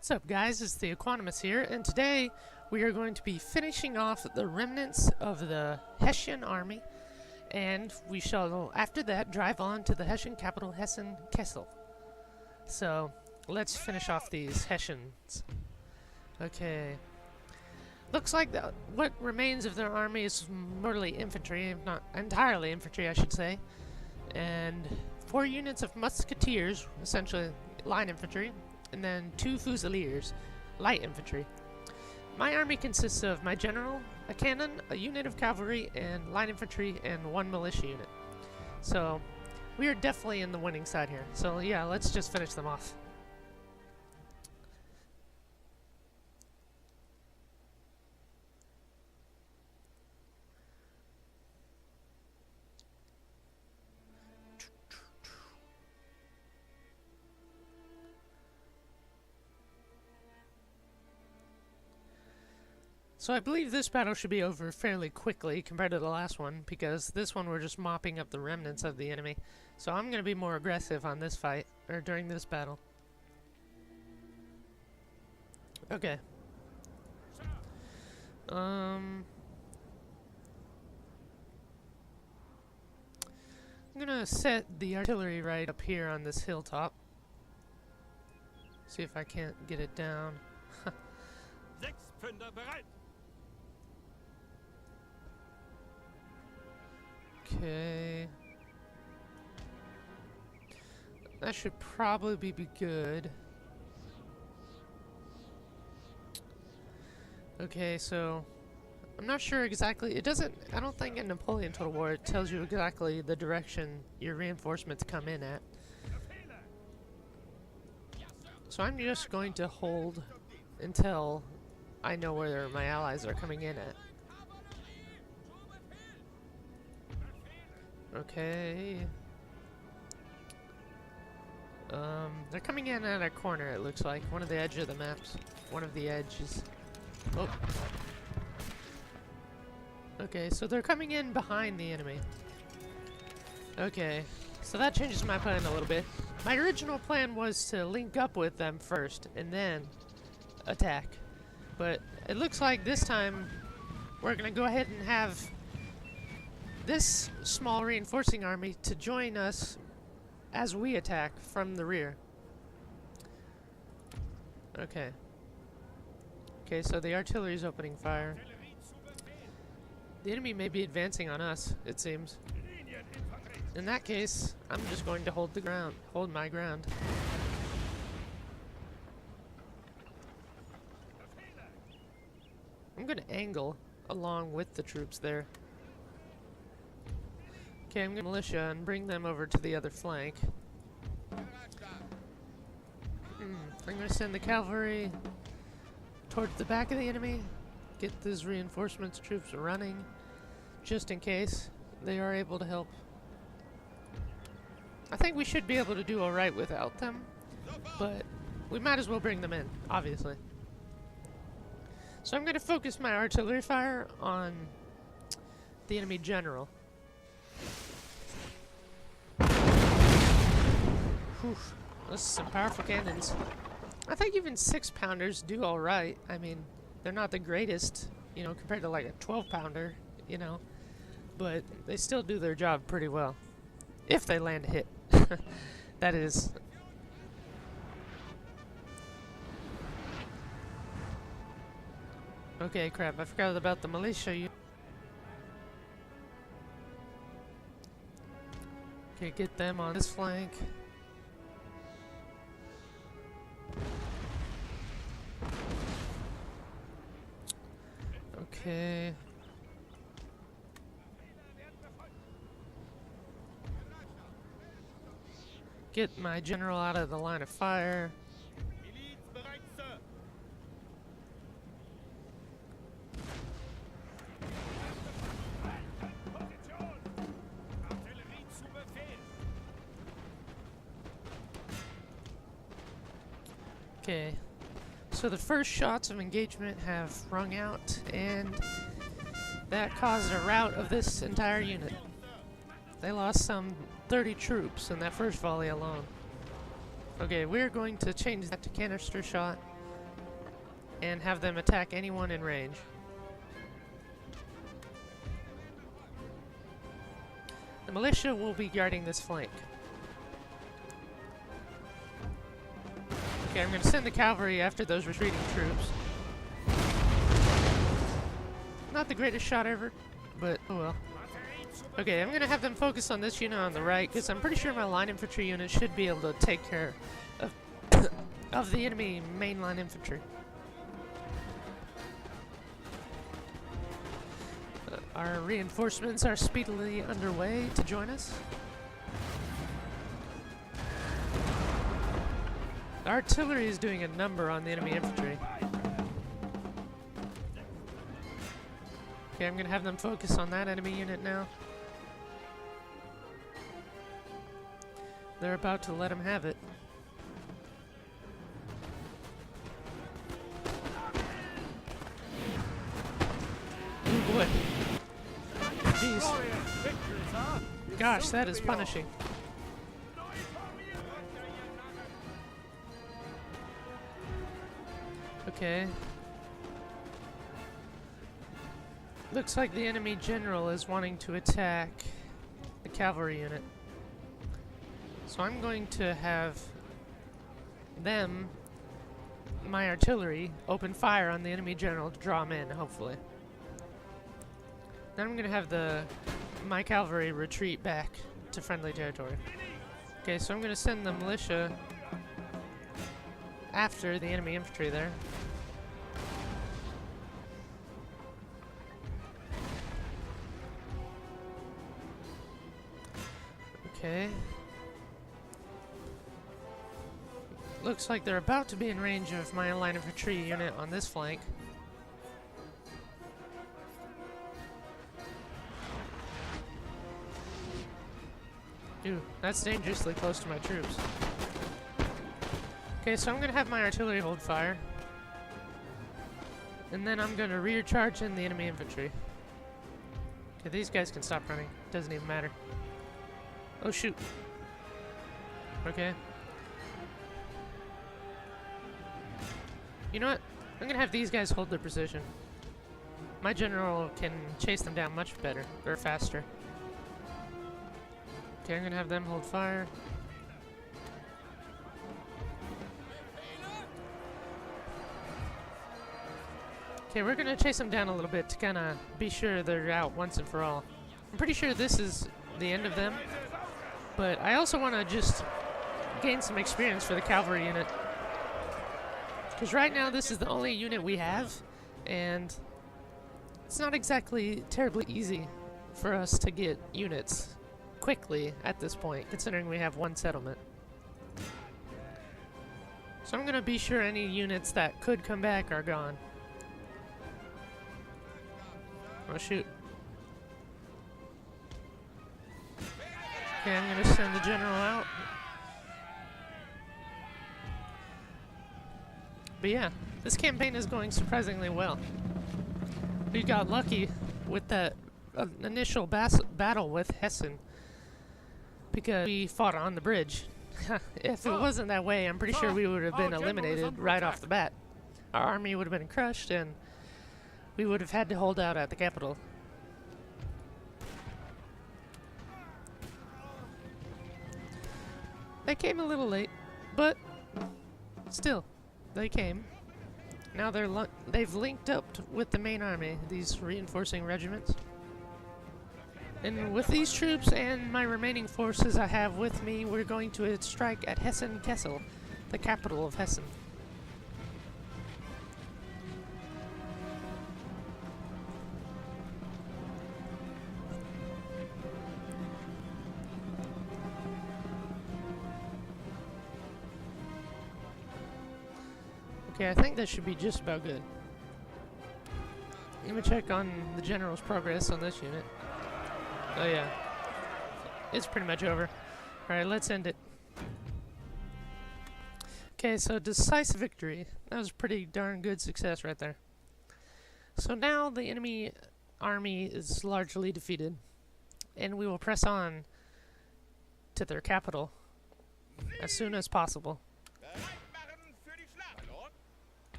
What's up, guys? It's the Equanimous here, and today we are going to be finishing off the remnants of the Hessian army, and we shall, after that, drive on to the Hessian capital, Hessen Kessel. So, let's finish off these Hessians. Okay. Looks like what remains of their army is mostly infantry, not entirely infantry, I should say, and 4 units of musketeers, essentially line infantry, and then 2 fusiliers, light infantry. My army consists of my general, a cannon, a unit of cavalry, and line infantry, and 1 militia unit. So, we are definitely in the winning side here. So yeah, let's just finish them off. So I believe this battle should be over fairly quickly compared to the last one, because this one we're just mopping up the remnants of the enemy. So I'm going to be more aggressive on this fight, or during this battle. Okay. I'm going to set the artillery right up here on this hilltop. See if I can't get it down. Okay. That should probably be good. Okay, so I'm not sure exactly. It doesn't, I don't think in Napoleon Total War it tells you exactly the direction your reinforcements come in at. So I'm just going to hold until I know where my allies are coming in at. Okay. They're coming in at a corner, it looks like. One of the edge of the maps. One of the edges. Oh. Okay, so they're coming in behind the enemy. Okay, so that changes my plan a little bit. My original plan was to link up with them first, and then attack. But it looks like this time we're gonna go ahead and have this small reinforcing army to join us as we attack from the rear. Okay. Okay, so the artillery is opening fire. The enemy may be advancing on us, it seems. In that case, I'm just going to hold my ground. I'm going to angle along with the troops there. Okay, I'm going to militia and bring them over to the other flank. I'm going to send the cavalry towards the back of the enemy. Get these reinforcements troops running, just in case they are able to help. I think we should be able to do alright without them, but we might as well bring them in, obviously. So I'm going to focus my artillery fire on the enemy general. Whew, those are some powerful cannons. I think even 6-pounders do alright. I mean, they're not the greatest, you know, compared to like a 12-pounder, you know. But they still do their job pretty well. If they land a hit. That is. Okay, crap, I forgot about the militia. Okay, get them on this flank. Okay. Get my general out of the line of fire. Okay, so the first shots of engagement have rung out, and that caused a rout of this entire unit. They lost some 30 troops in that first volley alone. Okay, we're going to change that to canister shot. and have them attack anyone in range. The militia will be guarding this flank. Okay, I'm going to send the cavalry after those retreating troops. Not the greatest shot ever, but oh well. Okay, I'm going to have them focus on this unit on the right, because I'm pretty sure my line infantry unit should be able to take care of, of the enemy mainline infantry. Our reinforcements are speedily underway to join us. The artillery is doing a number on the enemy infantry. Okay, I'm going to have them focus on that enemy unit now. They're about to let them have it. Oh boy. Jeez. Gosh, that is punishing. Okay. Looks like the enemy general is wanting to attack the cavalry unit. So I'm going to have them, my artillery, open fire on the enemy general to draw him in, hopefully. Then I'm going to have my cavalry retreat back to friendly territory. Okay, so I'm going to send the militia after the enemy infantry there. Okay. Looks like they're about to be in range of my line of retreat unit on this flank. Ooh, that's dangerously close to my troops. Okay, so I'm going to have my artillery hold fire. And then I'm going to rear charge in the enemy infantry. Okay, these guys can stop running. Doesn't even matter. Oh, shoot. Okay. You know what? I'm going to have these guys hold their position. My general can chase them down much better, or faster. Okay, I'm going to have them hold fire. Okay, we're going to chase them down a little bit to kind of be sure they're out once and for all. I'm pretty sure this is the end of them, but I also want to just gain some experience for the cavalry unit. Because right now this is the only unit we have, and it's not exactly terribly easy for us to get units quickly at this point, considering we have one settlement. So I'm going to be sure any units that could come back are gone. Oh shoot. Okay, I'm going to send the general out. But yeah, this campaign is going surprisingly well. We got lucky with that initial battle with Hessen, because we fought on the bridge. If it wasn't that way, I'm pretty sure we would have been eliminated right off the bat. Our army would have been crushed, and we would have had to hold out at the capital. They came a little late, but still, they came. Now they've linked up with the main army, these reinforcing regiments. And with these troops and my remaining forces I have with me, we're going to strike at Hessen Kessel, the capital of Hessen. Okay, I think that should be just about good. Let me check on the general's progress on this unit. Oh yeah, it's pretty much over. Alright, let's end it. Okay, so decisive victory. That was a pretty darn good success right there. So now the enemy army is largely defeated, and we will press on to their capital as soon as possible.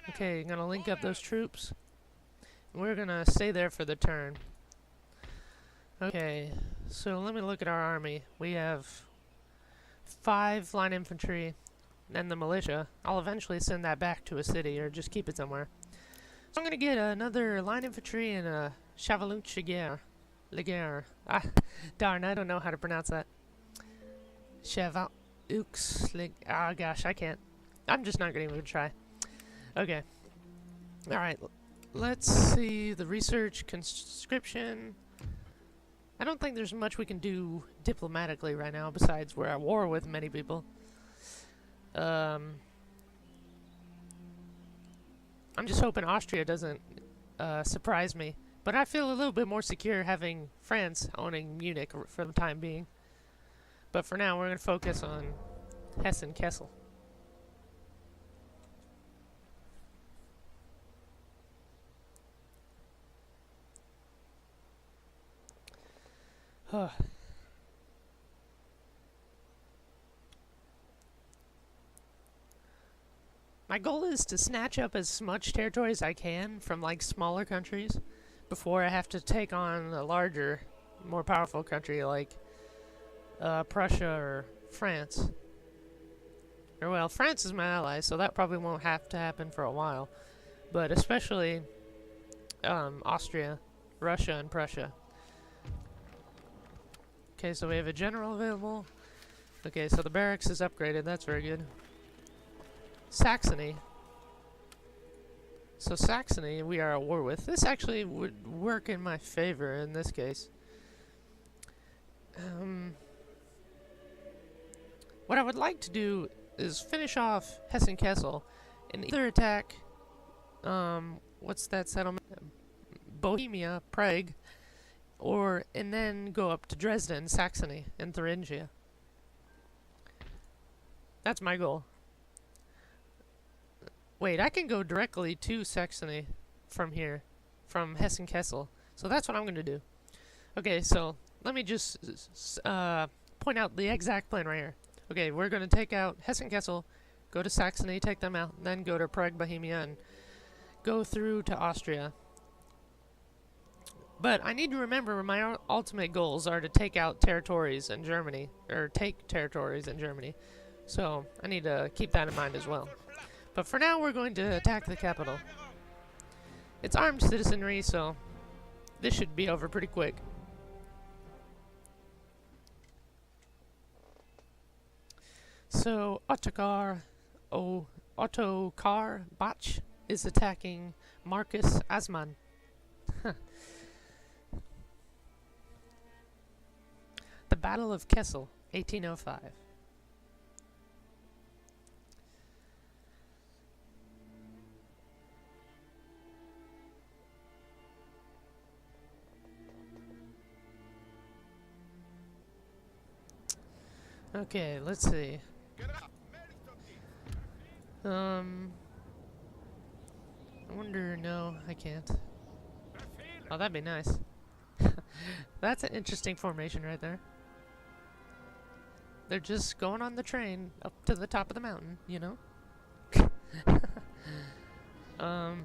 Okay, gonna link up those troops. We're gonna stay there for the turn. Okay, so let me look at our army. We have 5 line infantry and the militia. I'll eventually send that back to a city or just keep it somewhere. So I'm gonna get another line infantry and a chevaucheur. Leguer. Ah, darn, I don't know how to pronounce that. Chevaucheur. Ah, gosh, I can't. I'm just not gonna even try. Okay. Alright, let's see the research conscription. I don't think there's much we can do diplomatically right now besides we're at war with many people. I'm just hoping Austria doesn't surprise me. But I feel a little bit more secure having France owning Munich for the time being. But for now, we're going to focus on Hessen Kessel. My goal is to snatch up as much territory as I can from like smaller countries before I have to take on a larger, more powerful country like Prussia or France. Or well, France is my ally, so that probably won't have to happen for a while. But especially Austria, Russia, and Prussia. Okay, so we have a general available. Okay, so the barracks is upgraded. That's very good. Saxony. So Saxony, we are at war with. This actually would work in my favor in this case. What I would like to do is finish off Hessen Kessel and either attack, what's that settlement? Bohemia, Prague, and then go up to Dresden, Saxony, and Thuringia. That's my goal. Wait, I can go directly to Saxony from here, from Hessen Kessel. So that's what I'm going to do. Okay, so let me just point out the exact plan right here. Okay, we're going to take out Hessen Kessel, go to Saxony, take them out, then go to Prague, Bohemia, and go through to Austria. But I need to remember my ultimate goals are to take out territories in Germany, or take territories in Germany. So I need to keep that in mind as well. But for now, we're going to attack the capital. It's armed citizenry, so this should be over pretty quick. So Ottokar Bach is attacking Marcus Asman. The Battle of Kessel, 1805. Okay, let's see. I wonder, no, I can't. Oh, that'd be nice. That's an interesting formation right there. They're just going on the train up to the top of the mountain, you know? I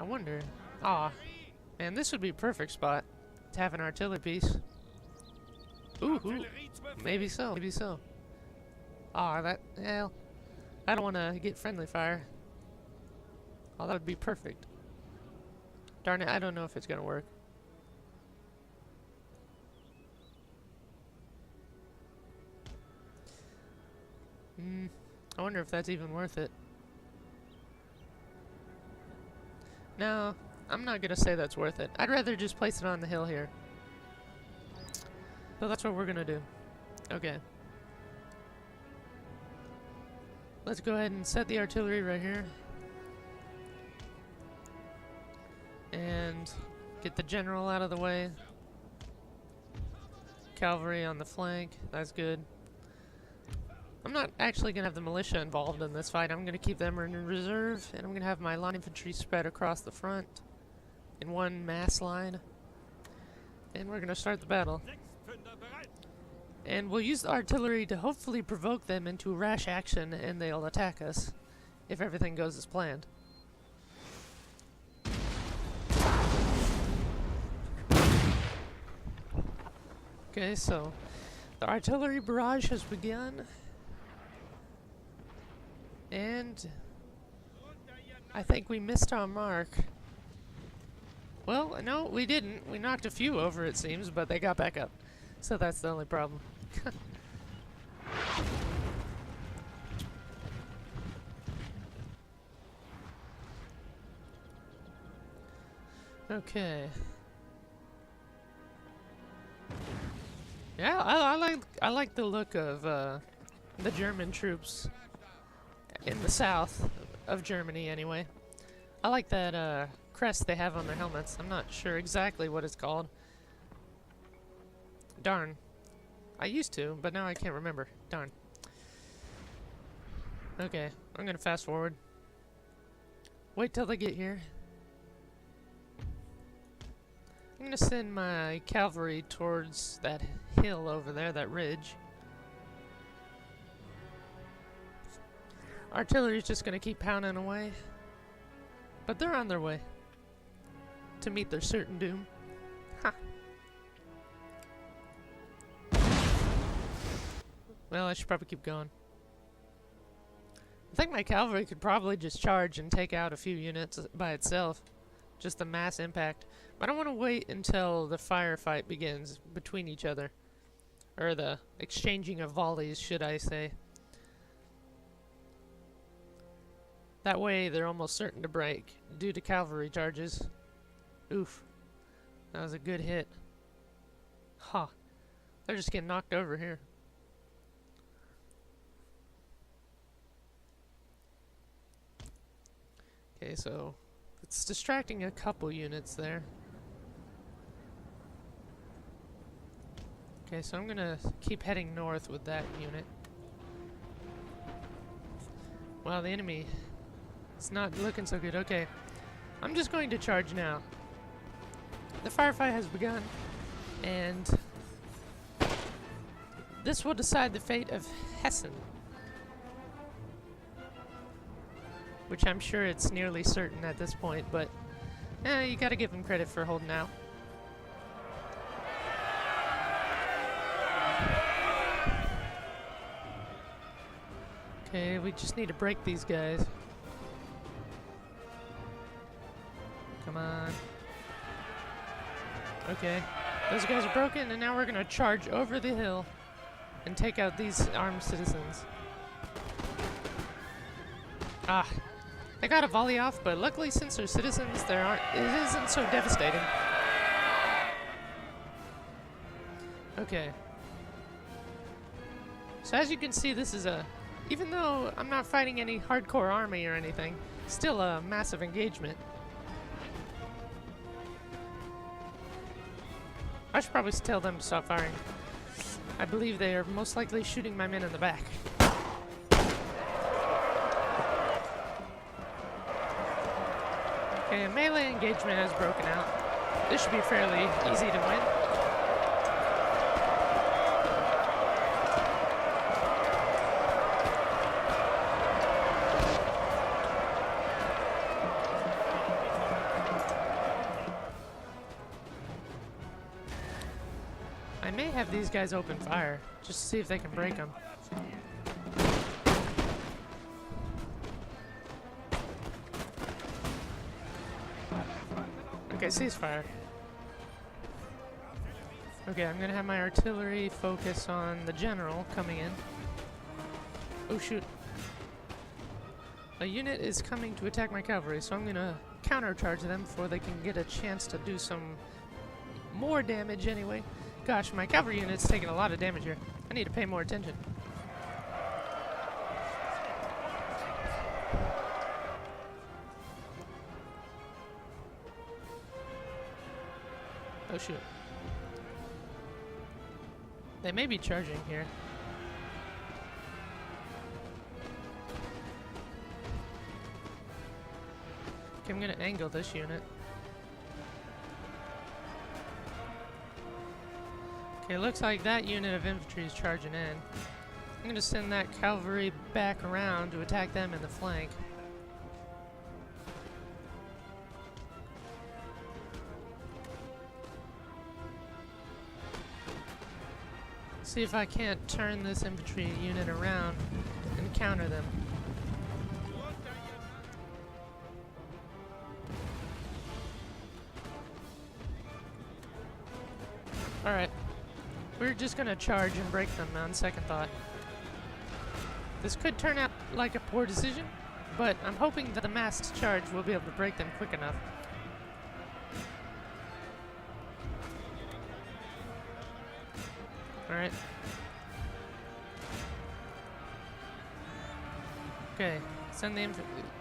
wonder. Aw, man, this would be a perfect spot to have an artillery piece. Ooh, maybe so, maybe so. Aw, hell, I don't want to get friendly fire. Oh, that would be perfect. Darn it, I don't know if it's gonna work. I wonder if that's even worth it. No, I'm not gonna say that's worth it. I'd rather just place it on the hill here. So that's what we're gonna do. Okay. Let's go ahead and set the artillery right here. And get the general out of the way. Cavalry on the flank. That's good. I'm not actually going to have the militia involved in this fight. I'm going to keep them in reserve. And I'm going to have my line infantry spread across the front in one mass line. And we're going to start the battle. And we'll use the artillery to hopefully provoke them into rash action, and they'll attack us if everything goes as planned. Okay, so the artillery barrage has begun. And I think we missed our mark. Well, no, we didn't. We knocked a few over, it seems, but they got back up. So that's the only problem. Okay. Yeah, I like the look of the German troops in the south of Germany anyway. I like that crest they have on their helmets. I'm not sure exactly what it's called. Darn. I used to, but now I can't remember. Darn. Okay, I'm gonna fast forward. Wait till they get here. I'm gonna send my cavalry towards that hill over there, that ridge. Artillery's just gonna keep pounding away. But they're on their way to meet their certain doom. Ha! Well, I should probably keep going. I think my cavalry could probably just charge and take out a few units by itself. Just the mass impact. But I want to wait until the firefight begins between each other. Or the exchanging of volleys, should I say. That way they're almost certain to break due to cavalry charges. Oof. That was a good hit. Ha. Huh. They're just getting knocked over here. Okay, so it's distracting a couple units there. Okay, so I'm gonna keep heading north with that unit. Wow, the enemy is not looking so good. Okay, I'm just going to charge now. The firefight has begun, and this will decide the fate of Hessen. Which I'm sure it's nearly certain at this point, but you gotta give them credit for holding out. Okay, we just need to break these guys. Come on. Okay, those guys are broken, and now we're gonna charge over the hill and take out these armed citizens. Ah. I got a volley off, but luckily since they're citizens, it isn't so devastating. Okay. So as you can see, this is even though I'm not fighting any hardcore army or anything, still a massive engagement. I should probably tell them to stop firing. I believe they are most likely shooting my men in the back. Okay, a melee engagement has broken out. This should be fairly easy to win. I may have these guys open fire, just to see if they can break them. Okay, ceasefire. Okay, I'm gonna have my artillery focus on the general coming in. Oh shoot. A unit is coming to attack my cavalry, so I'm gonna countercharge them before they can get a chance to do some more damage anyway. Gosh, my cavalry unit's taking a lot of damage here. I need to pay more attention. Oh shoot. They may be charging here. Okay, I'm gonna angle this unit. Okay, it looks like that unit of infantry is charging in. I'm gonna send that cavalry back around to attack them in the flank. See if I can't turn this infantry unit around and counter them. Alright. We're just gonna charge and break them on second thought. This could turn out like a poor decision, but I'm hoping that the masked charge will be able to break them quick enough. Alright. Okay, send the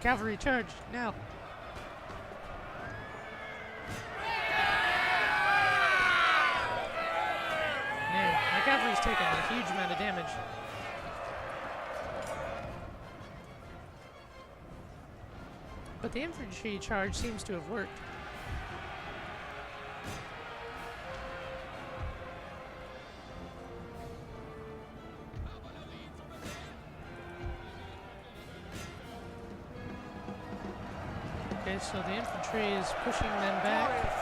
cavalry charge now. Man, my cavalry's taking a huge amount of damage. But the infantry charge seems to have worked. Okay, so the infantry is pushing them back.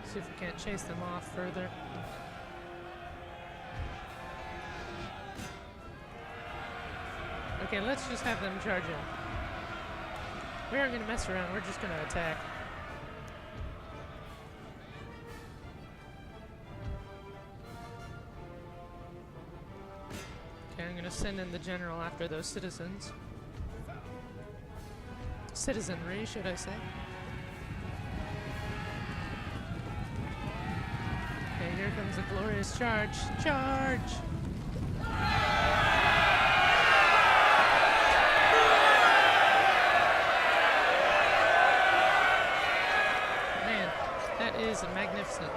See if we can't chase them off further. Okay, let's just have them charge in. We aren't going to mess around, we're just going to attack. Okay, I'm going to send in the general after those citizens. Citizenry, should I say. Okay, here comes a glorious charge. Charge! Man, that is magnificent.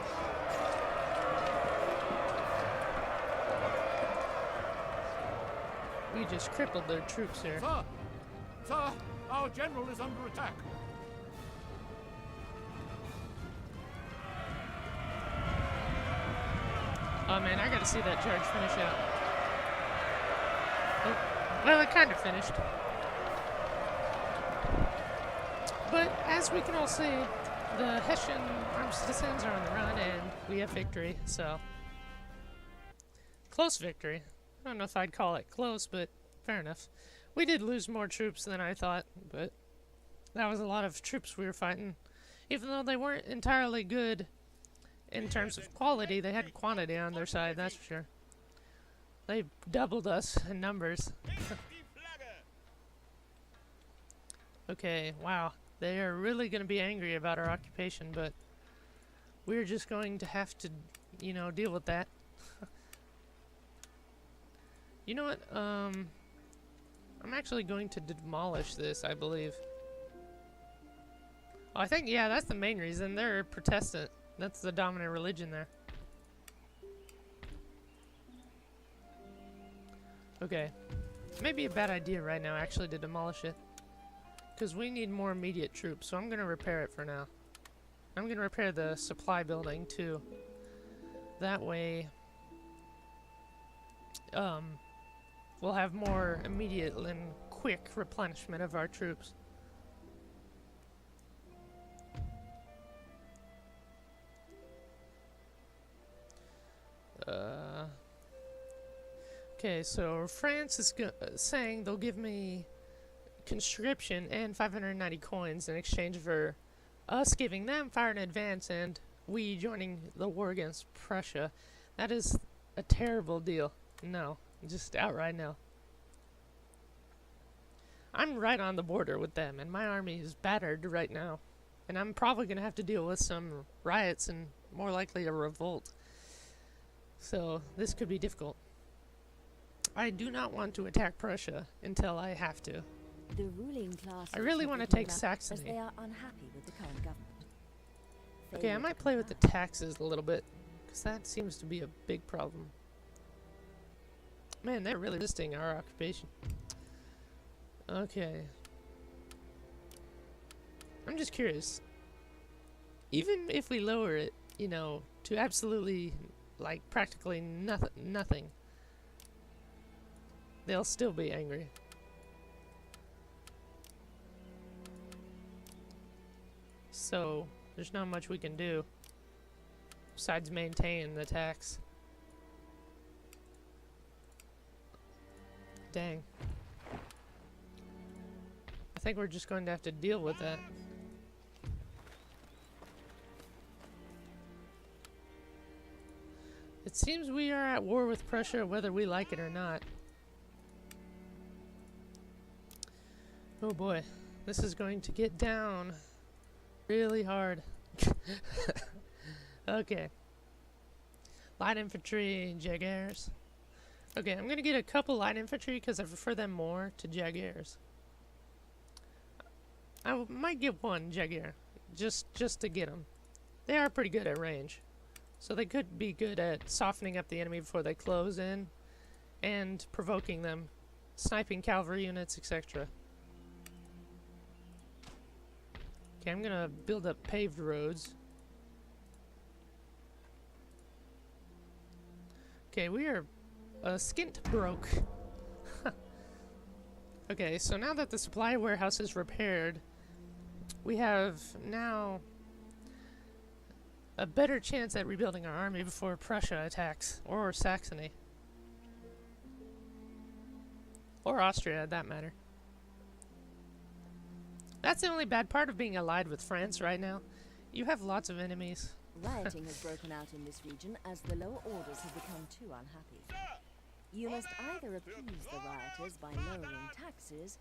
We just crippled their troops here. Sir! Sir! Our general is under attack! Oh man, I gotta see that charge finish out. Oh, well, it kind of finished. But as we can all see, the Hessian armed citizens are on the run and we have victory, so. Close victory. I don't know if I'd call it close, but fair enough. We did lose more troops than I thought, but that was a lot of troops we were fighting. Even though they weren't entirely good in terms of quality, they had quantity on their side, that's for sure. They doubled us in numbers. Okay, wow. They are really going to be angry about our occupation, but we're just going to have to, you know, deal with that. You know what? I'm actually going to demolish this, I believe. Oh, I think, yeah, that's the main reason. They're Protestant. That's the dominant religion there. Okay. Maybe a bad idea right now, actually, to demolish it. Because we need more immediate troops, so I'm going to repair it for now. I'm going to repair the supply building, too. That way, we'll have more immediate and quick replenishment of our troops. Okay, so France is saying they'll give me conscription and 590 coins in exchange for us giving them fire in advance and we joining the war against Prussia. That is a terrible deal. No, just outright no. I'm right on the border with them and my army is battered right now. And I'm probably going to have to deal with some riots and more likely a revolt. So this could be difficult. I do not want to attack Prussia until I have to. The ruling class I really want to take Saxony. As they are unhappy with the current government. Okay, I might play with the taxes a little bit, because that seems to be a big problem. Man, they're really resisting our occupation. Okay. I'm just curious. Even if we lower it, you know, to absolutely, like, practically nothing, they'll still be angry. So there's not much we can do besides maintain the tax. Dang. I think we're just going to have to deal with that. It seems we are at war with Prussia whether we like it or not. Oh boy, this is going to get down really hard. Okay. Light infantry, Jaguars. Okay, I'm gonna get a couple light infantry because I prefer them more to Jaguars. I might get one Jaguar, just to get them. They are pretty good at range, so they could be good at softening up the enemy before they close in, and provoking them, sniping cavalry units, etc. Okay, I'm gonna build up paved roads. Okay, we are skint broke. Okay, so now that the supply warehouse is repaired, we have now a better chance at rebuilding our army before Prussia attacks, or Saxony. Or Austria, at that matter. That's the only bad part of being allied with France right now. You have lots of enemies. Rioting has broken out in this region as the lower orders have become too unhappy. You must either appease the rioters by lowering taxes,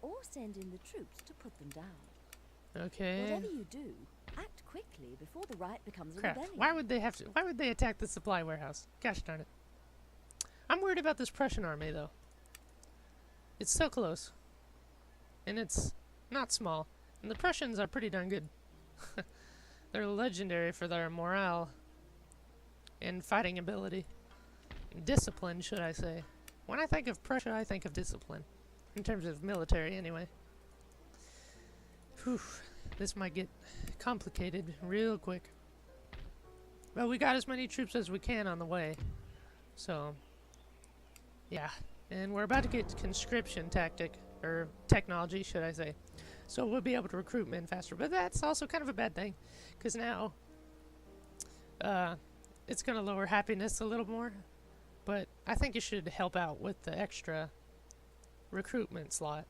or send in the troops to put them down. Okay. Whatever you do, act quickly before the riot becomes a Crap. rebellion. Why would they attack the supply warehouse? Gosh darn it. I'm worried about this Prussian army though. It's so close. And it's not small. And the Prussians are pretty darn good. They're legendary for their morale and fighting ability. Discipline, should I say. When I think of Prussia, I think of discipline. In terms of military, anyway. Whew. This might get complicated real quick. Well, we got as many troops as we can on the way. So, yeah. And we're about to get conscription tactic, or technology, should I say. So we'll be able to recruit men faster. But that's also kind of a bad thing, because now it's going to lower happiness a little more. But I think it should help out with the extra recruitment slot.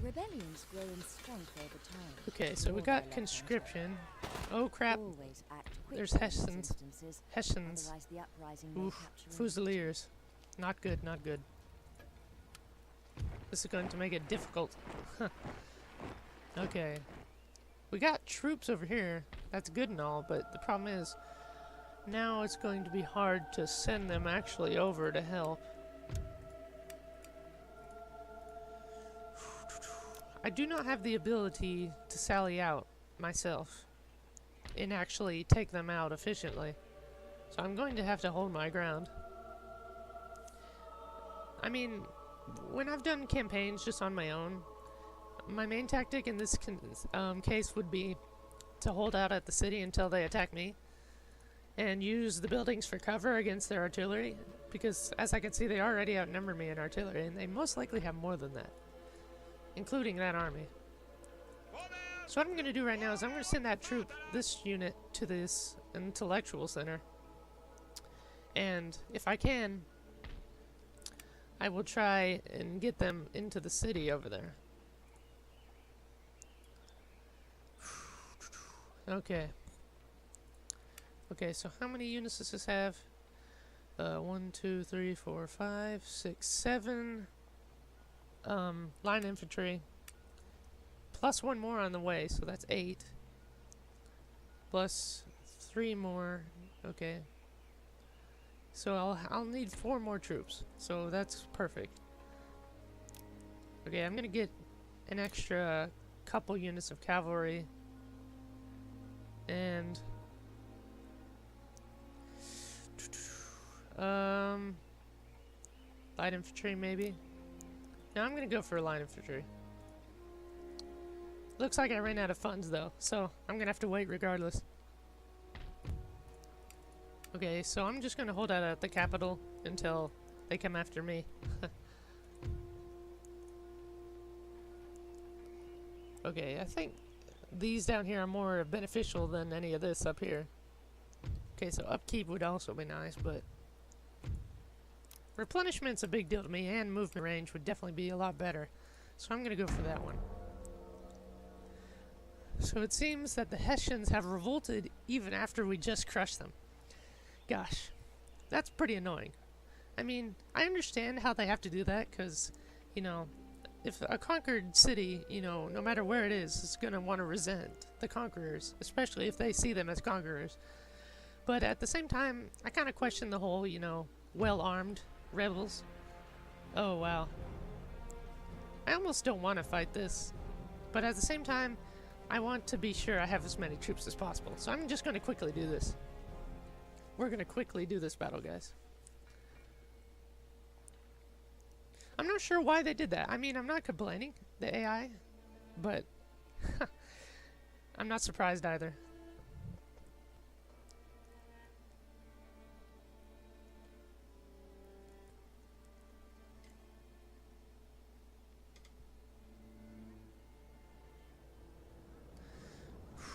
Rebellions grow in strength over time. Okay, so we got conscription. Oh crap, Always act quickly there's in these Hessians. instances, Hessians. otherwise the uprising may Oof, capture Fusiliers. Not good, not good. This is going to make it difficult. Okay. We got troops over here. That's good and all, but the problem is now it's going to be hard to send them actually over to help. I do not have the ability to sally out myself and actually take them out efficiently. So I'm going to have to hold my ground. I mean, when I've done campaigns just on my own, my main tactic in this case would be to hold out at the city until they attack me and use the buildings for cover against their artillery, because as I can see they already outnumber me in artillery and they most likely have more than that, including that army. So what I'm going to do right now is I'm going to send that troop, this unit, to this intellectual center, and if I can, I will try and get them into the city over there. Okay. Okay, so how many units does this have? 1, 2, 3, 4, 5, 6, 7. Line infantry. Plus 1 more on the way, so that's 8. Plus 3 more. Okay. So I'll need 4 more troops. So that's perfect. Okay, I'm gonna get an extra couple units of cavalry. And light infantry maybe. No, I'm gonna go for light infantry. Looks like I ran out of funds though, so I'm gonna have to wait regardless. Okay, so I'm just gonna hold out at the capital until they come after me. Okay, I think these down here are more beneficial than any of this up here. Okay, so upkeep would also be nice, but replenishment's a big deal to me, and movement range would definitely be a lot better. So I'm gonna go for that one. So it seems that the Hessians have revolted even after we just crushed them. Gosh, that's pretty annoying. I mean, I understand how they have to do that, because, you know, if a conquered city, you know, no matter where it is gonna want to resent the conquerors, especially if they see them as conquerors. But at the same time, I kind of question the whole, you know, well-armed rebels. Oh, wow. I almost don't want to fight this, but at the same time, I want to be sure I have as many troops as possible. So I'm just going to quickly do this. We're going to quickly do this battle, guys. I'm not sure why they did that. I mean, I'm not complaining, the AI, but I'm not surprised either.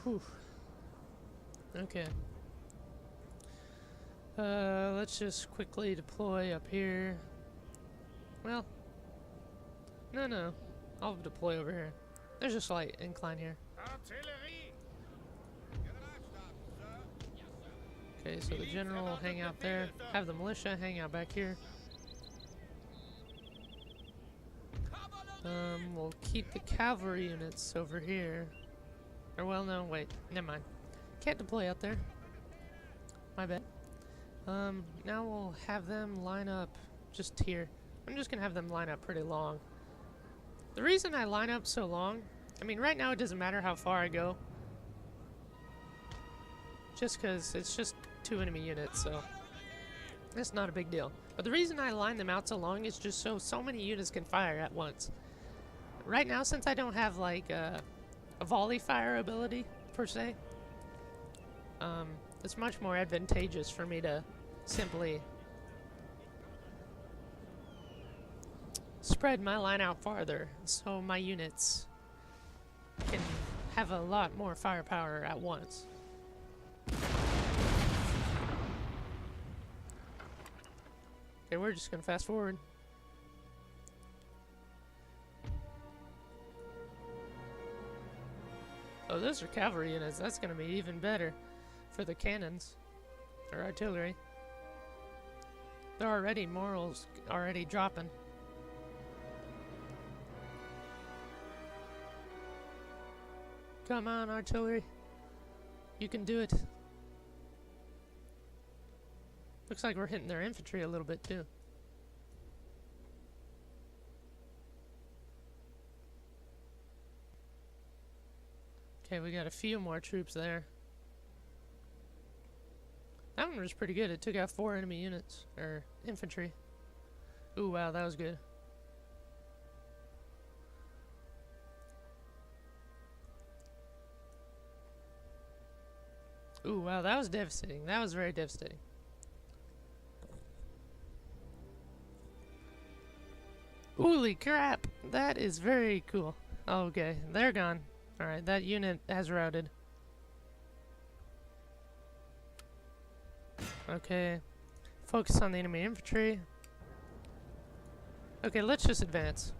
Whew. Okay. Let's just quickly deploy up here. Well, no. I'll deploy over here. There's a slight incline here. Okay, so the general will hang out there. Have the militia hang out back here. We'll keep the cavalry units over here. Or, well, no, wait. Never mind. Can't deploy out there. My bad. Now we'll have them line up just here. I'm just gonna have them line up pretty long. The reason I line up so long, I mean, right now it doesn't matter how far I go. Just because it's just 2 enemy units, so it's not a big deal. But the reason I line them out so long is just so many units can fire at once. Right now, since I don't have, like, a volley fire ability, per se, it's much more advantageous for me to simply spread my line out farther, so my units can have a lot more firepower at once. Okay, we're just gonna fast forward. Oh, those are cavalry units. That's gonna be even better for the cannons or artillery. They're already morals already dropping. Come on, artillery. You can do it. Looks like we're hitting their infantry a little bit too. Okay, we got a few more troops there. That one was pretty good. It took out 4 enemy units, or infantry. Ooh, wow, that was good. Ooh, wow, that was devastating. That was very devastating. Holy crap! That is very cool. Okay, they're gone. Alright, that unit has routed. Okay. Focus on the enemy infantry. Okay, let's just advance.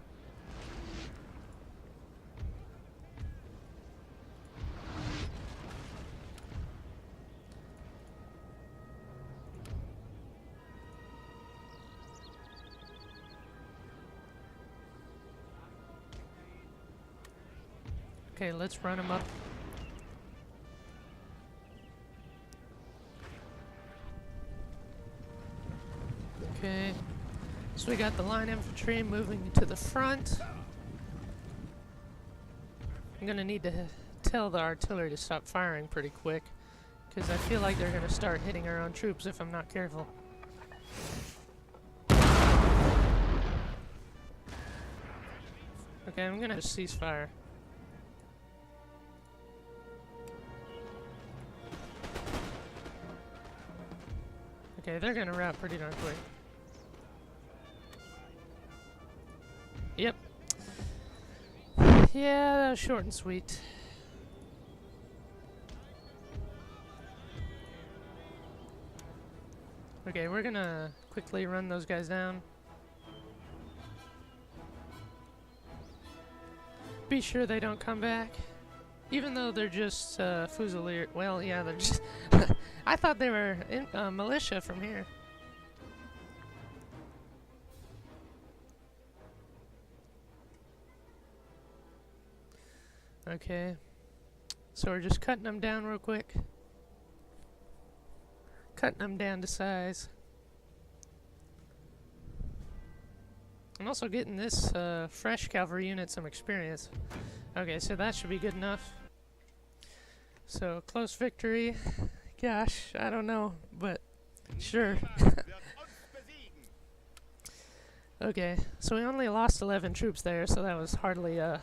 Okay, let's run them up. Okay, so we got the line infantry moving to the front. I'm gonna need to tell the artillery to stop firing pretty quick, because I feel like they're gonna start hitting our own troops if I'm not careful. Okay, I'm gonna cease fire. Okay, they're gonna rout pretty darn quick. Yep. Yeah, that was short and sweet. Okay, we're gonna quickly run those guys down. Be sure they don't come back. Even though they're just Fusilier. Well, yeah, they're just. I thought they were in, militia from here. Okay. So we're just cutting them down real quick. Cutting them down to size. I'm also getting this fresh cavalry unit some experience. Okay, so that should be good enough. So, close victory. Gosh, I don't know, but sure. Okay, so we only lost 11 troops there, so that was hardly a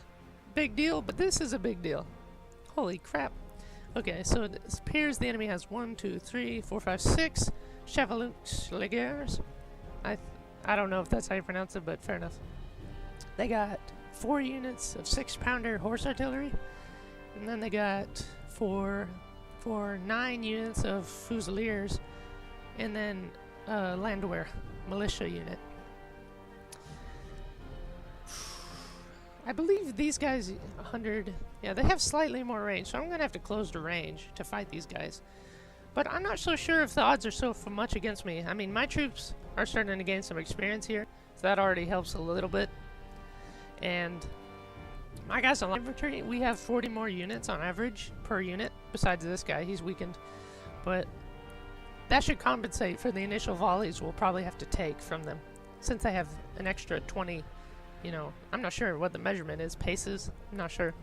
big deal, but this is a big deal. Holy crap. Okay, so it appears the enemy has 1, 2, 3, 4, 5, 6 Chevaliers. I don't know if that's how you pronounce it, but fair enough. They got 4 units of 6-pounder horse artillery, and then they got 9 units of Fusiliers, and then Landwehr militia unit. I believe these guys 100. Yeah, they have slightly more range, so I'm gonna have to close the range to fight these guys. But I'm not so sure if the odds are so much against me. I mean, my troops are starting to gain some experience here, so that already helps a little bit. And my guys on infantry, we have 40 more units on average per unit, besides this guy, he's weakened. But that should compensate for the initial volleys we'll probably have to take from them, since they have an extra 20, you know, I'm not sure what the measurement is, paces, I'm not sure,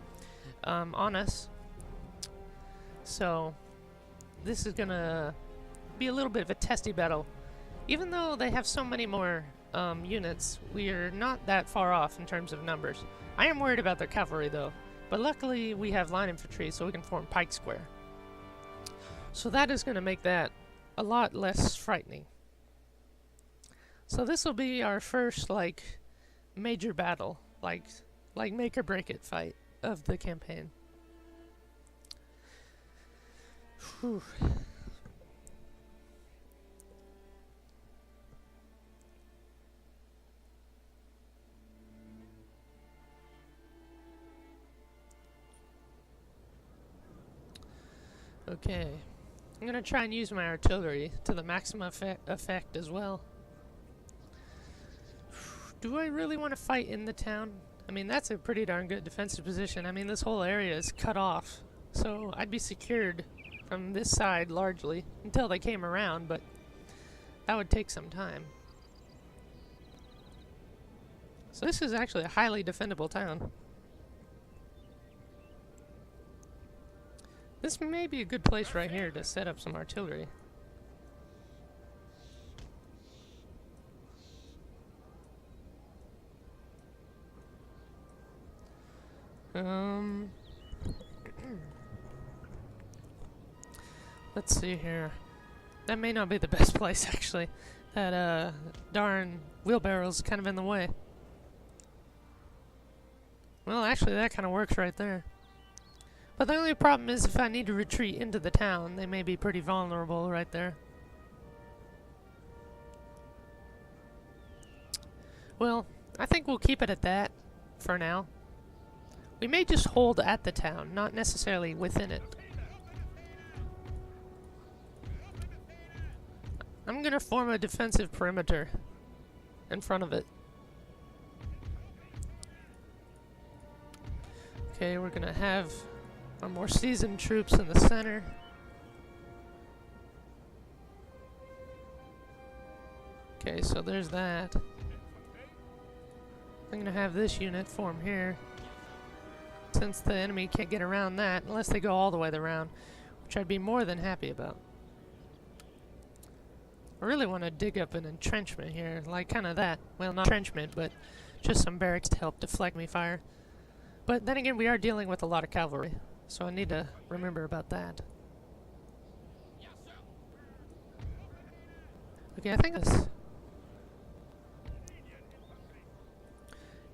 on us. So this is gonna be a little bit of a testy battle. Even though they have so many more units, we are not that far off in terms of numbers. I am worried about their cavalry though, but luckily we have line infantry, so we can form pike square. So that is going to make that a lot less frightening. So this will be our first like major battle, like make or break it fight of the campaign. Whew. Okay, I'm gonna try and use my artillery to the maximum effect as well. Do I really want to fight in the town? I mean, that's a pretty darn good defensive position. I mean, this whole area is cut off, so I'd be secured from this side largely until they came around, but that would take some time. So this is actually a highly defendable town. This may be a good place right here to set up some artillery. Let's see here. That may not be the best place, actually. That, darn wheelbarrow's kind of in the way. Well, actually, that kind of works right there. But the only problem is if I need to retreat into the town, they may be pretty vulnerable right there. Well, I think we'll keep it at that for now. We may just hold at the town, not necessarily within it. I'm gonna form a defensive perimeter in front of it. Okay, we're gonna have our more seasoned troops in the center. Okay, so there's that. I'm gonna have this unit form here, since the enemy can't get around that unless they go all the way around, which I'd be more than happy about. I really want to dig up an entrenchment here, like kind of that. Well, not entrenchment, but just some barracks to help deflect me fire. But then again, we are dealing with a lot of cavalry, so I need to remember about that. Okay, I think this.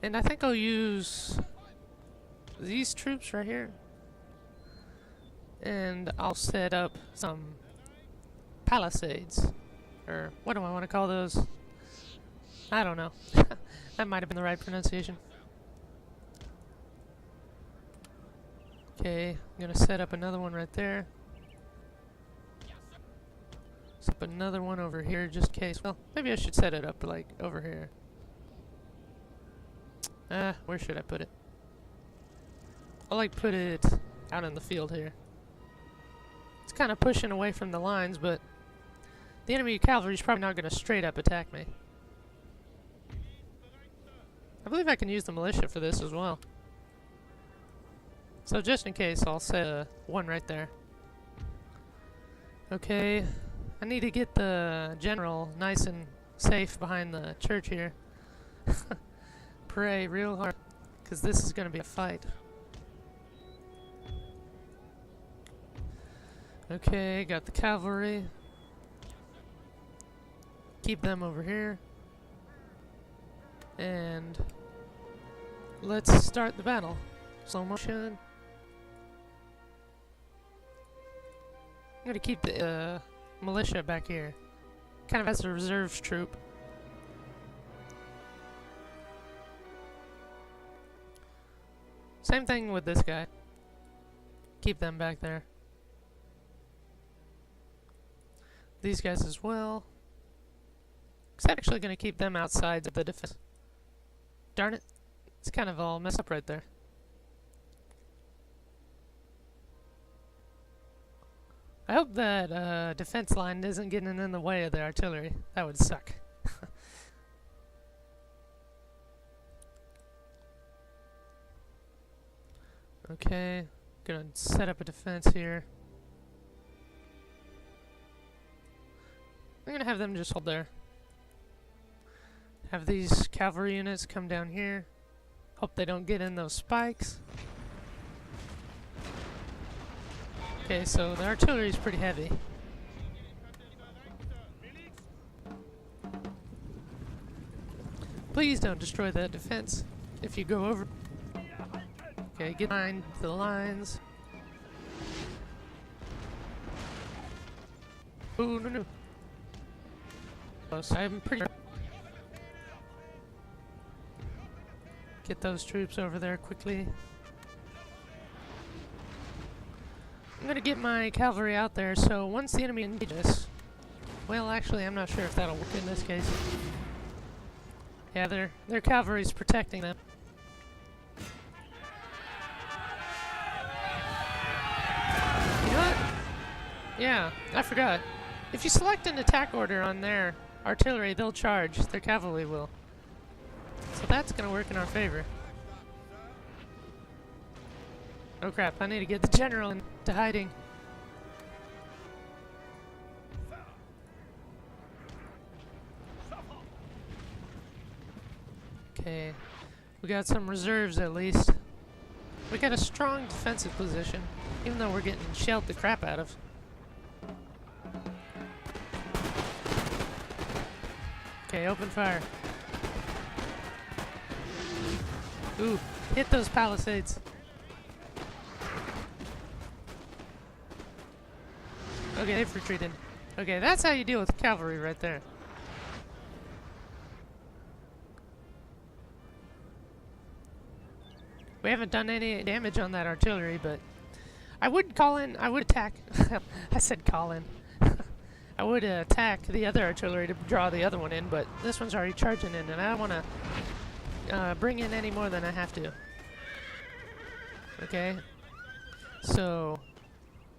And I think I'll use these troops right here. And I'll set up some palisades. Or what do I want to call those? I don't know. That might have been the right pronunciation. Okay, I'm gonna set up another one right there. Set up another one over here just in case. Well, maybe I should set it up like over here. Where should I put it? I'll like put it out in the field here. It's kind of pushing away from the lines, but the enemy cavalry is probably not going to straight up attack me. I believe I can use the militia for this as well. So just in case, I'll set one right there. Okay, I need to get the general nice and safe behind the church here. Pray real hard, because this is going to be a fight. Okay, got the cavalry. Keep them over here. And let's start the battle. Slow motion. I'm gonna keep the militia back here, kind of as a reserve troop. Same thing with this guy. Keep them back there. These guys as well. I'm actually going to keep them outside of the defense. Darn it. It's kind of all messed up right there. I hope that defense line isn't getting in the way of the artillery. That would suck. Okay, gonna set up a defense here. I'm gonna have them just hold there. Have these cavalry units come down here. Hope they don't get in those spikes. Okay, so the artillery is pretty heavy. Please don't destroy that defense if you go over. Okay, get behind the lines. Ooh, no, no. Close. I'm pretty. Get those troops over there quickly. I'm gonna get my cavalry out there, so once the enemy engages... Well, actually, I'm not sure if that'll work in this case. Yeah, their cavalry's protecting them. You know what? Yeah, I forgot. If you select an attack order on their artillery, they'll charge. Their cavalry will. So that's gonna work in our favor. Oh crap, I need to get the general into hiding. Okay, we got some reserves at least. We got a strong defensive position, even though we're getting shelled the crap out of. Okay, open fire. Ooh, hit those palisades. Okay, they've retreated. Okay, that's how you deal with cavalry right there. We haven't done any damage on that artillery, but I would attack. I said call in. I would attack the other artillery to draw the other one in, but this one's already charging in, and I don't want to bring in any more than I have to. Okay, so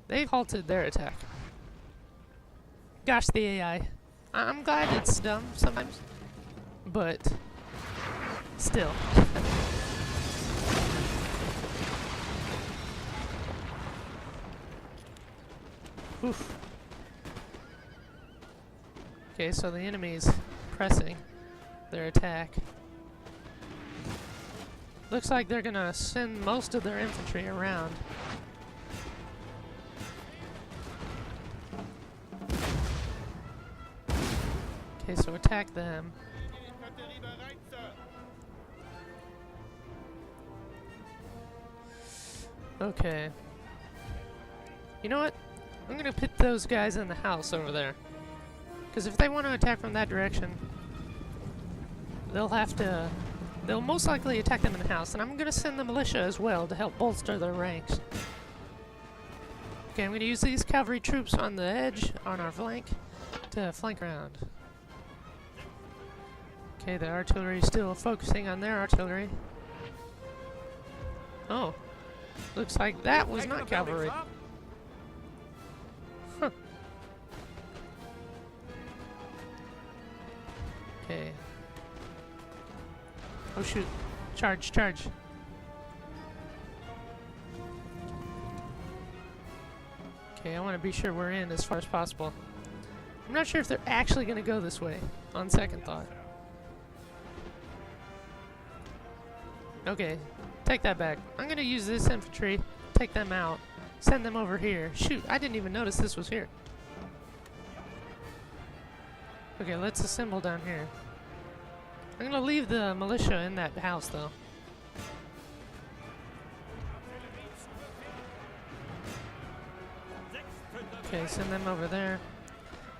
they've halted their attack. Gosh, the AI. I'm glad it's dumb sometimes, but still. Oof. Okay, so the enemy's pressing their attack. Looks like they're gonna send most of their infantry around. Okay, so attack them. Okay. You know what? I'm gonna put those guys in the house over there. Because if they want to attack from that direction, they'll most likely attack them in the house. And I'm gonna send the militia as well to help bolster their ranks. Okay, I'm gonna use these cavalry troops on the edge, on our flank, to flank around. Okay, the artillery is still focusing on their artillery. Oh. Looks like that was not cavalry. Huh. Okay. Oh shoot. Charge, charge. Okay, I want to be sure we're in as far as possible. I'm not sure if they're actually going to go this way, on second thought. Okay, take that back. I'm going to use this infantry, take them out, send them over here. Shoot, I didn't even notice this was here. Okay, let's assemble down here. I'm going to leave the militia in that house, though. Okay, send them over there.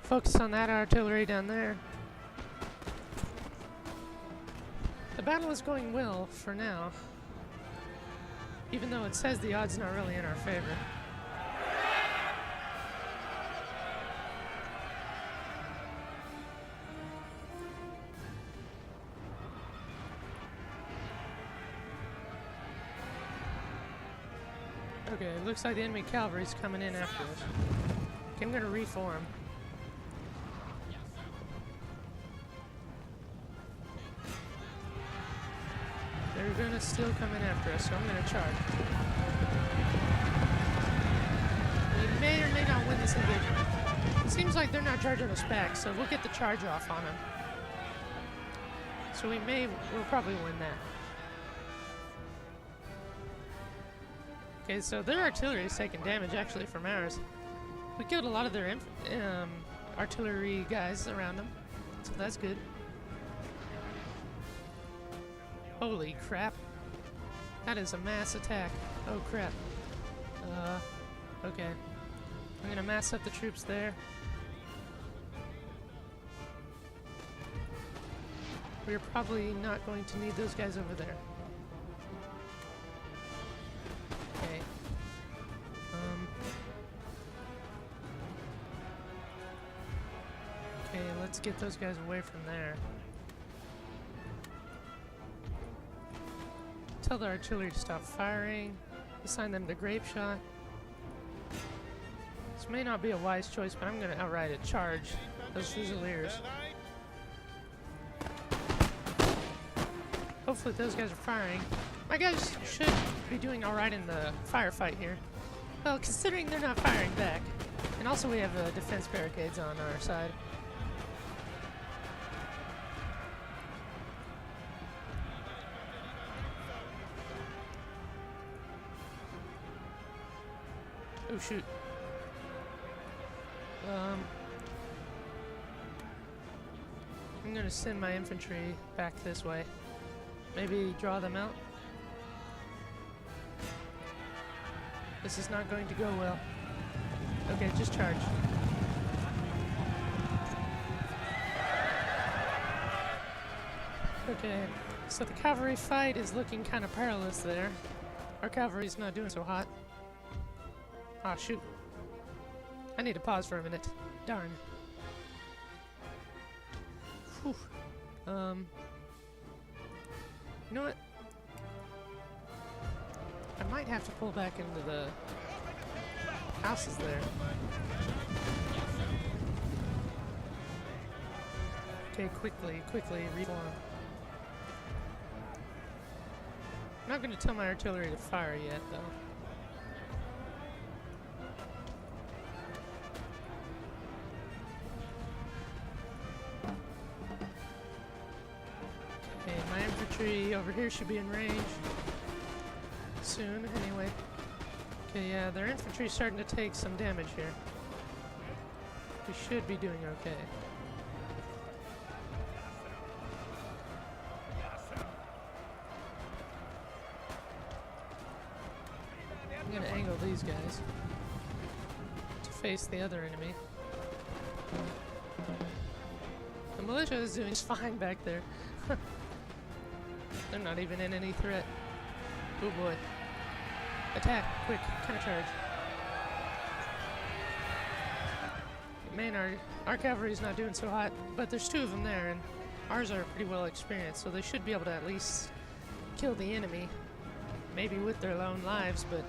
Focus on that artillery down there. The battle is going well for now, even though it says the odds not really in our favor. Okay, it looks like the enemy cavalry's coming in after us. Okay, I'm gonna reform. They're gonna still come in after us, so I'm gonna charge. We may or may not win this engagement. It seems like they're not charging us back, so we'll get the charge off on them. So we'll probably win that. Okay, so their artillery is taking damage actually from ours. We killed a lot of their artillery guys around them, so that's good. Holy crap. That is a mass attack. Oh crap. Okay. I'm gonna mass up the troops there. We're probably not going to need those guys over there. Okay. Okay, let's get those guys away from there. Tell the artillery to stop firing. Assign them to grape shot. This may not be a wise choice, but I'm going to outright it. Charge those Fusiliers. Hopefully those guys are firing. My guys should be doing alright in the firefight here. Well, considering they're not firing back. And also we have defense barricades on our side. Oh shoot. I'm gonna send my infantry back this way. Maybe draw them out. This is not going to go well. Okay, just charge. Okay, so the cavalry fight is looking kind of perilous there. Our cavalry's not doing so hot. Ah, shoot. I need to pause for a minute. Darn. Whew. You know what? I might have to pull back into the houses there. Okay, quickly, reform. I'm not going to tell my artillery to fire yet, though. Over here should be in range soon, anyway. Okay, yeah, their infantry's starting to take some damage here. We should be doing okay. I'm gonna angle these guys to face the other enemy. The militia is doing just fine back there. They're not even in any threat. Oh boy. Attack, quick, countercharge. Man, our cavalry's not doing so hot, but there's two of them there, and ours are pretty well experienced, so they should be able to at least kill the enemy. Maybe with their lone lives, but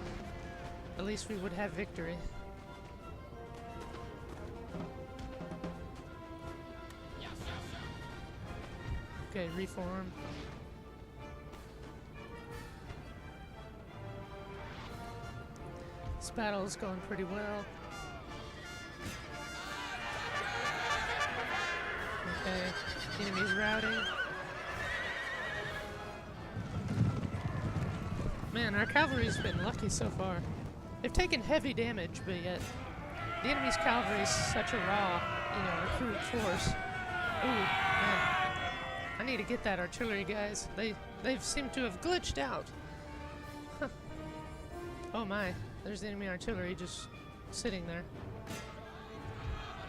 at least we would have victory. Okay, reform. This battle is going pretty well. Okay, enemy's routing. Man, our cavalry's been lucky so far. They've taken heavy damage, but yet the enemy's cavalry is such a raw, recruit force. Ooh, man. I need to get that artillery, guys. They've seemed to have glitched out. Huh. Oh my, there's the enemy artillery just sitting there.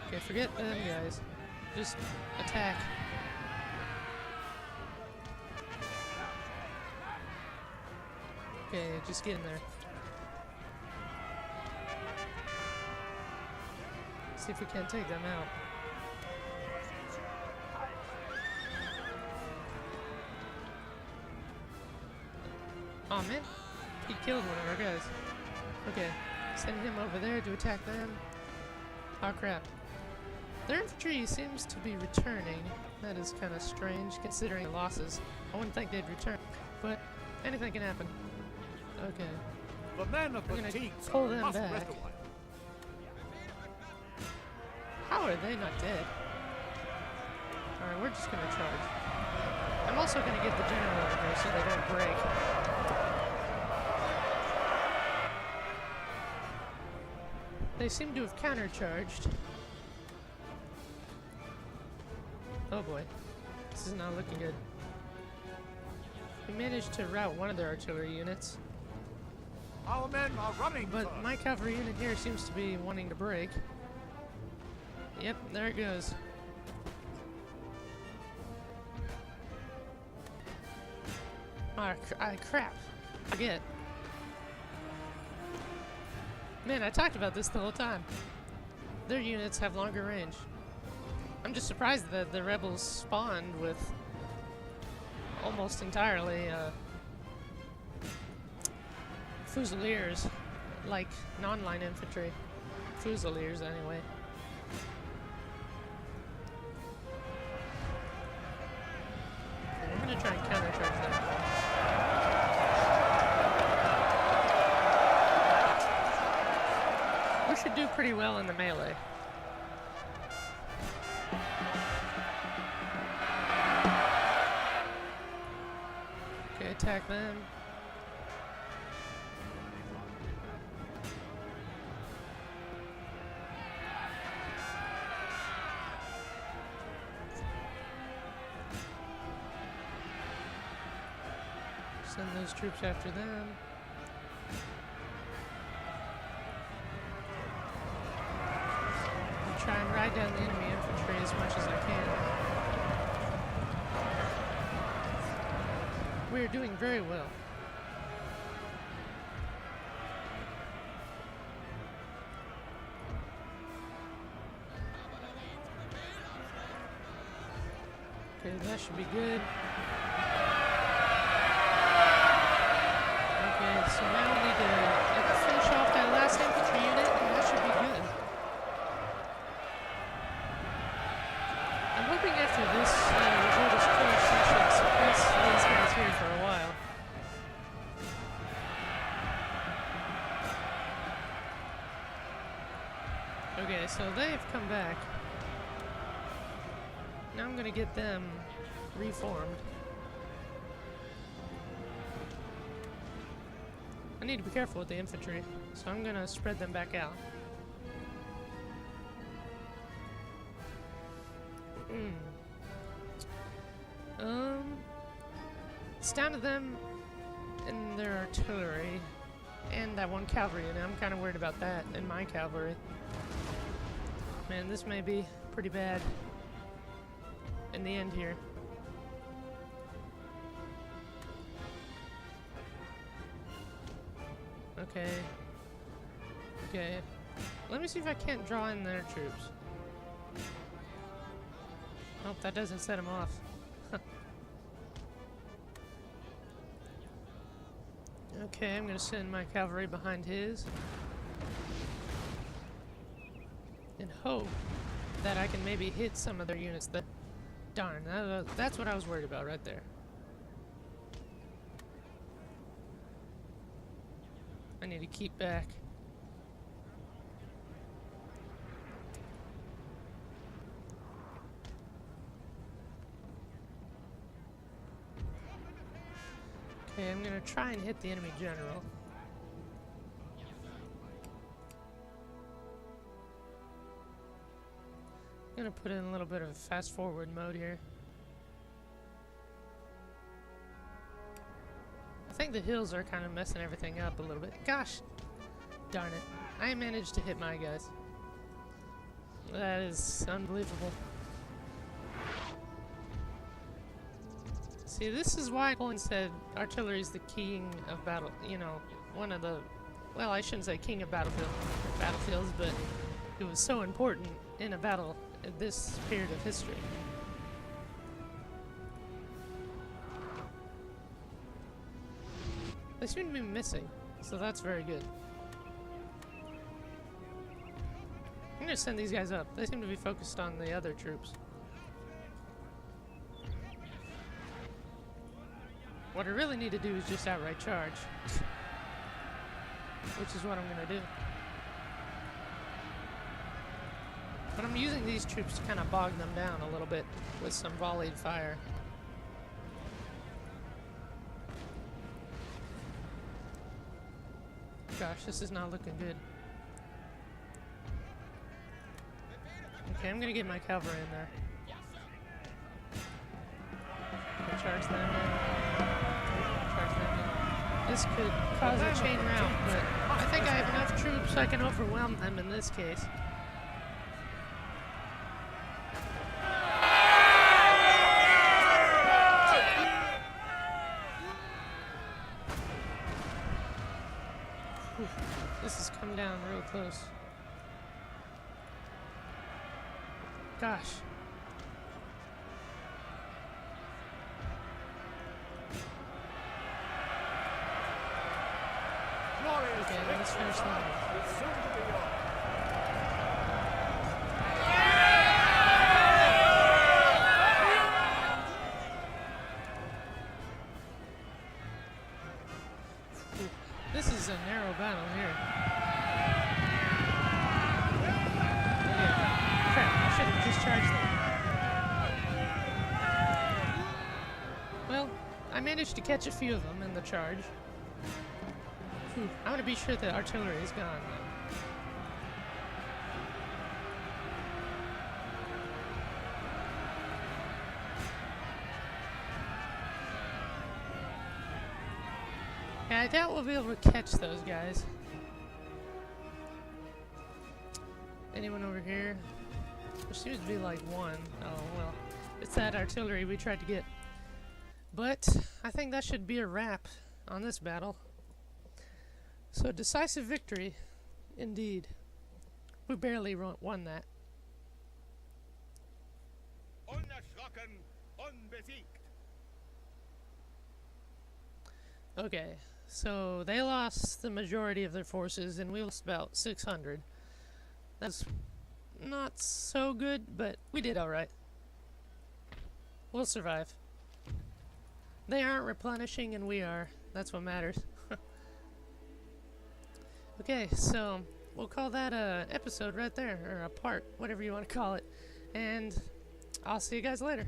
Okay, forget them guys. Just attack. Okay, just get in there. See if we can't take them out. Oh man, he killed one of our guys. Okay, send him over there to attack them. Oh crap. Their infantry seems to be returning. That is kind of strange considering the losses. I wouldn't think they'd return, but anything can happen. Okay. The men are We're gonna fatigued, pull so them must back. rest a while. How are they not dead? Alright, we're just gonna charge. I'm also gonna get the general over here so they don't break. They seem to have countercharged. Oh boy, this is not looking good. We managed to rout one of their artillery units, Our men are running, but sir. my cavalry unit here seems to be wanting to break. Yep, there it goes. Ah, crap. Forget. Man, I talked about this the whole time. Their units have longer range. I'm just surprised that the rebels spawned with almost entirely Fusiliers, like non-line infantry. Fusiliers, anyway. Okay, we're gonna try and countercharge them. We should do pretty well in the melee. Okay, attack them. Send those troops after them. I'll try and ride down the enemy infantry as much as I can. We are doing very well. Okay, that should be good. Okay, so now we need to finish off that last infantry unit, and that should be good. I'm hoping after this revolt is closed, I should suppress these guys here for a while. Okay, so they've come back. Now I'm gonna get them reformed. I need to be careful with the infantry, so I'm gonna spread them back out. It's down to them and their artillery. and that one cavalry, and I'm kind of worried about that and my cavalry. Man, this may be pretty bad in the end here. Okay. Okay. Let me see if I can't draw in their troops. Nope, that doesn't set them off. Okay, I'm gonna send my cavalry behind his and hope that I can maybe hit some of their units. That darn, that's what I was worried about right there. I need to keep back. Okay, I'm gonna try and hit the enemy general. I'm gonna put in a little bit of fast forward mode here. I think the hills are kind of messing everything up a little bit. Gosh, darn it. I managed to hit my guys. That is unbelievable. See, this is why Napoleon said artillery is the king of battle. You know, one of the, well, I shouldn't say king of battlefields, but it was so important in a battle at this period of history. They seem to be missing, so that's very good. I'm gonna send these guys up. They seem to be focused on the other troops. What I really need to do is just outright charge. Which is what I'm gonna do. But I'm using these troops to kind of bog them down a little bit with some volleyed fire. Gosh, this is not looking good. Okay, I'm gonna get my cavalry in there. Gonna charge them in. Charge them in. This could cause a chain rout, but I think I have enough troops I can overwhelm them in this case. This has come down real close. Gosh. Okay, let's finish that off. This is a narrow battle here. Yeah. Crap, I should have just charged them. Well, I managed to catch a few of them in the charge. I want to be sure the artillery is gone now. Yeah, I doubt we'll be able to catch those guys. Anyone over here? There seems to be like one. Oh, well. It's that artillery we tried to get. But I think that should be a wrap on this battle. So, decisive victory, indeed. We barely won that. Unerschrocken, unbesiegt. Okay, so they lost the majority of their forces, and we lost about 600. That's not so good, but we did alright. We'll survive. They aren't replenishing, and we are. That's what matters. Okay, so we'll call that a episode right there, or a part, whatever you want to call it. And I'll see you guys later.